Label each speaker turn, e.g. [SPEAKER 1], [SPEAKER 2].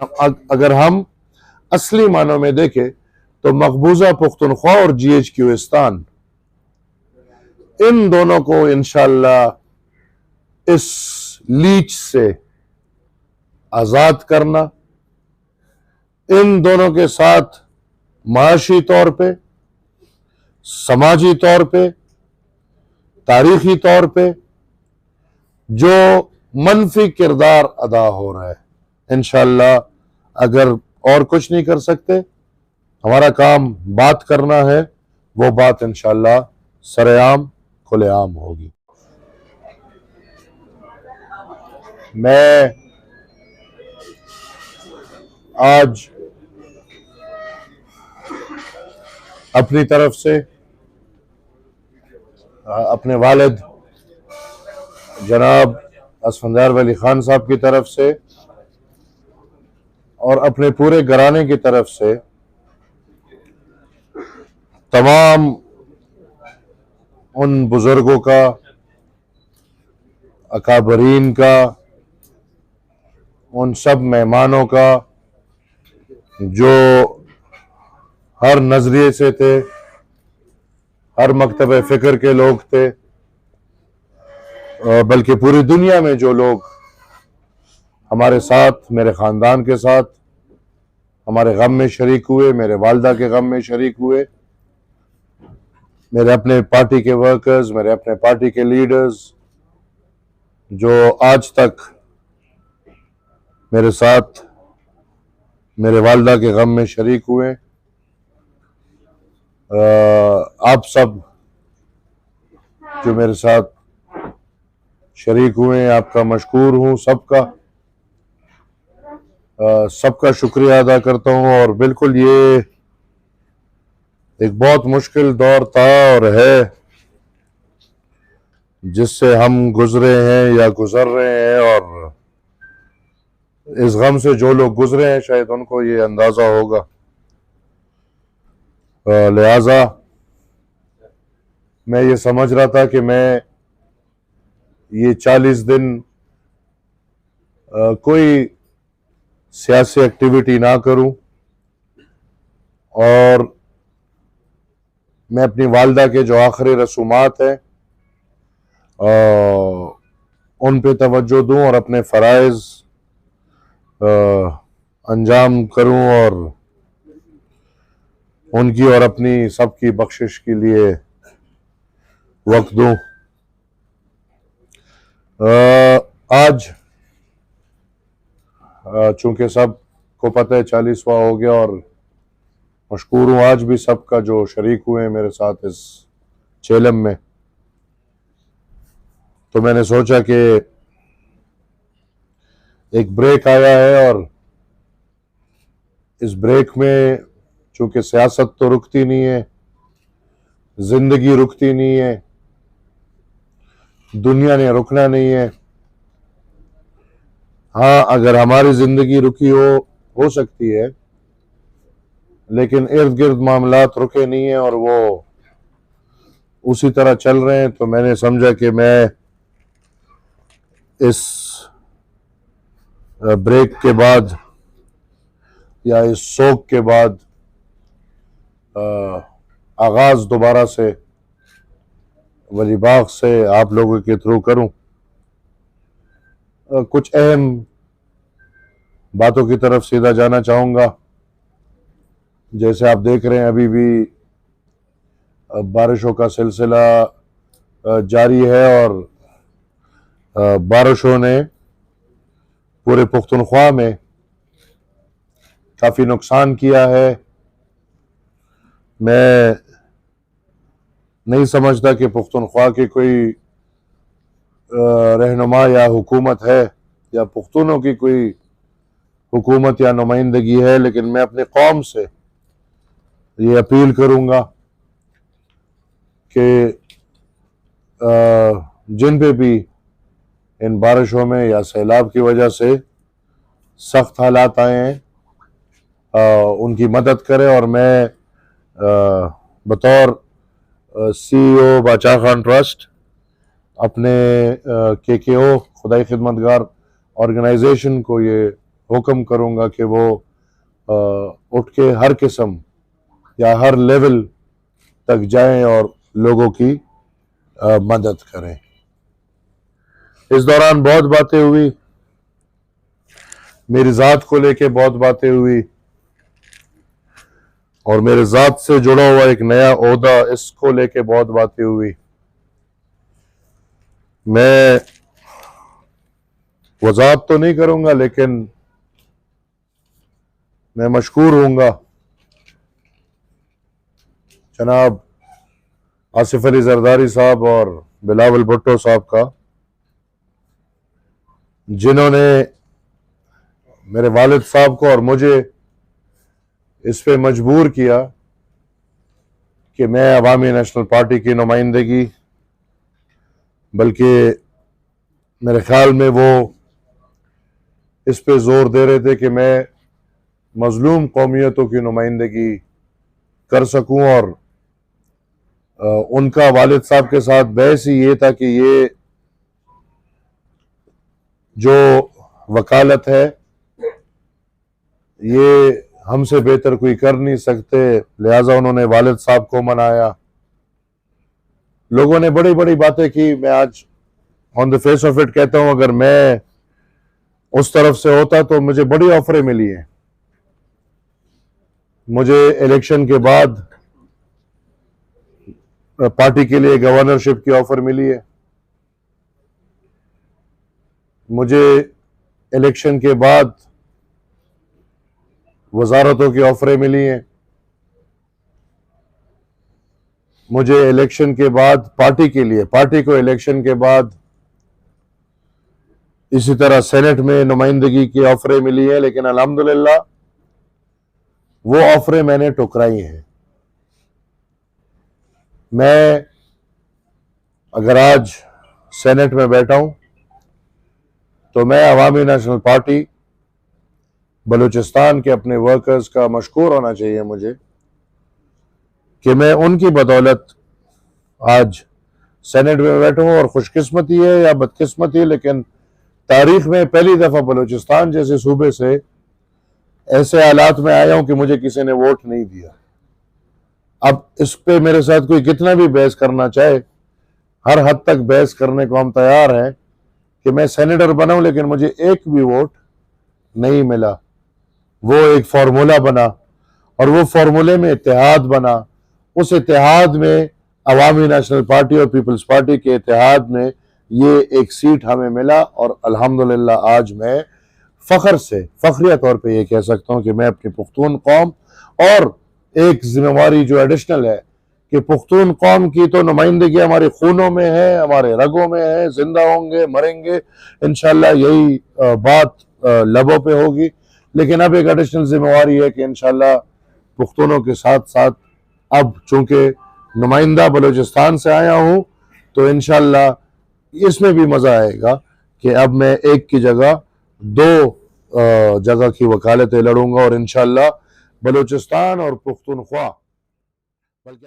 [SPEAKER 1] अगर हम असली मानों में देखें तो मकबूजा पुख्तनख्वा और GHQistan, इन दोनों को इंशाअल्लाह इस लीच से आज़ाद करना, इन दोनों के साथ माशी तौर पे, समाजी तौर पे, तारीखी तौर पे जो मनफी किरदार अदा हो रहा है, इंशाअल्लाह अगर और कुछ नहीं कर सकते, हमारा काम बात करना है, वो बात इंशाअल्लाह सरेआम खुलेआम होगी। मैं आज अपनी तरफ से अपने वालिद जनाब असफंदार वली खान साहब की तरफ से और अपने पूरे घराने की तरफ से तमाम उन बुजुर्गों का, अकाबरीन का, उन सब मेहमानों का जो हर नजरिए से थे, हर मकतब फिक्र के लोग थे, बल्कि पूरी दुनिया में जो लोग हमारे साथ, मेरे ख़ानदान के साथ हमारे गम में शरीक हुए, मेरे वालदा के गम में शरीक हुए, मेरे अपने पार्टी के वर्कर्स, मेरे अपने पार्टी के लीडर्स जो आज तक मेरे साथ मेरे वालदा के गम में शरीक हुए, आप सब जो मेरे साथ शरीक हुए, आपका मशकूर हूँ, सबका शुक्रिया अदा करता हूँ। और बिल्कुल ये एक बहुत मुश्किल दौर था और है जिससे हम गुजरे हैं या गुजर रहे हैं, और इस गम से जो लोग गुजरे हैं शायद उनको ये अंदाजा होगा। लिहाजा मैं ये समझ रहा था कि मैं ये 40 दिन कोई सियासी एक्टिविटी ना करूं और मैं अपनी वालदा के जो आखिरी रसूमात हैं उन पे तवज्जो दूं और अपने फ़राइज़ अंजाम करूं और उनकी और अपनी सबकी बख्शिश के लिए वक्त दूं। आज चूंकि सब को पता है 40वां हो गया और मशकूर हूँ आज भी सबका जो शरीक हुए हैं मेरे साथ इस चेलम में, तो मैंने सोचा कि एक ब्रेक आया है और इस ब्रेक में चूंकि सियासत तो रुकती नहीं है, जिंदगी रुकती नहीं है, दुनिया ने रुकना नहीं है। हाँ, अगर हमारी जिंदगी रुकी हो सकती है, लेकिन इर्द गिर्द मामलात रुके नहीं है और वो उसी तरह चल रहे हैं। तो मैंने समझा कि मैं इस ब्रेक के बाद या इस सोग के बाद आगाज दोबारा से वली बाग से आप लोगों के थ्रू करूं। कुछ अहम बातों की तरफ सीधा जाना चाहूँगा। जैसे आप देख रहे हैं अभी भी बारिशों का सिलसिला जारी है और बारिशों ने पूरे पुख्तनख्वा में काफ़ी नुकसान किया है। मैं नहीं समझता कि पुख्तनख्वा की कोई रहनुमा या हुकूमत है या पुख्तनों की कोई हुकूमत या नुमाइंदगी है, लेकिन मैं अपनी कौम से ये अपील करूँगा कि जिन पे भी इन बारिशों में या सैलाब की वजह से सख्त हालात आए हैं उनकी मदद करें। और मैं बतौर CEO बादशाह खान ट्रस्ट अपने KKO खुदाई खिदमतगार ऑर्गेनाइजेशन को ये हुक्म करूँगा कि वो उठ के हर किस्म या हर लेवल तक जाएं और लोगों की मदद करें। इस दौरान बहुत बातें हुई, मेरी ज़ात को लेके बहुत बातें हुई और मेरे ज़ात से जुड़ा हुआ एक नया ओहदा, इसको लेके बहुत बातें हुई। मैं वज़ाहत तो नहीं करूंगा, लेकिन मैं मशकूर हूँगा जनाब आसिफ अली जरदारी साहब और बिलावल भुट्टो साहब का, जिन्होंने मेरे वालिद साहब को और मुझे इस पे मजबूर किया कि मैं अवामी नेशनल पार्टी की नुमाइंदगी, बल्कि मेरे ख्याल में वो इस पे जोर दे रहे थे कि मैं मजलूम कौमियतों की नुमाइंदगी कर सकूं। और उनका वालिद साहब के साथ बहस ही ये था कि ये जो वकालत है ये हमसे बेहतर कोई कर नहीं सकते, लिहाजा उन्होंने वालिद साहब को मनाया। लोगों ने बड़ी बड़ी बातें की। मैं आज on the face of it कहता हूं, अगर मैं उस तरफ से होता तो मुझे बड़ी ऑफरें मिली हैं। मुझे इलेक्शन के बाद पार्टी के लिए गवर्नरशिप की ऑफर मिली है, मुझे इलेक्शन के बाद वजारतों की ऑफरें मिली हैं, मुझे इलेक्शन के बाद पार्टी के लिए, पार्टी को इलेक्शन के बाद इसी तरह सेनेट में नुमाइंदगी की ऑफरें मिली है। लेकिन अल्हम्दुलिल्लाह वो ऑफरें मैंने ठुकराई हैं। मैं अगर आज सेनेट में बैठा हूं तो मैं अवामी नेशनल पार्टी बलूचिस्तान के अपने वर्कर्स का मशकूर होना चाहिए मुझे कि मैं उनकी बदौलत आज सेनेट में बैठा हूं। और खुशकिस्मती है या बदकिस्मती है, लेकिन तारीख में पहली दफा बलूचिस्तान जैसे सूबे से ऐसे हालात में आया हूं कि मुझे किसी ने वोट नहीं दिया। अब इस पे मेरे साथ कोई कितना भी बहस करना चाहे, हर हद तक बहस करने को हम तैयार हैं कि मैं सेनेटर बनाऊं, लेकिन मुझे एक भी वोट नहीं मिला। वो एक फार्मूला बना और वो फार्मूले में इत्तेहाद बना। उस इत्तेहाद में अवामी नेशनल पार्टी और पीपल्स पार्टी के इत्तेहाद में ये एक सीट हमें मिला। और अल्हम्दुलिल्लाह आज मैं फख्र से, फख्रिया तौर पे ये कह सकता हूँ कि मैं अपनी पुख्तून कौम, और एक जिम्मेवारी जो एडिशनल है कि पुख्तून कौम की तो नुमाइंदगी हमारे खूनों में है, हमारे रगों में है, जिंदा होंगे मरेंगे इंशाल्लाह, यही बात लबों पे होगी। लेकिन अब एक एडिशनल जिम्मेवारी है कि इंशाल्लाह पुख्तूनों के साथ साथ, अब चूंकि नुमाइंदा बलूचिस्तान से आया हूँ तो इंशाल्लाह इसमें भी मजा आएगा कि अब मैं एक की जगह दो जगह की वकालतें लड़ूंगा और इंशाल्लाह बलूचिस्तान और पुख्तूनख्वा बल्कि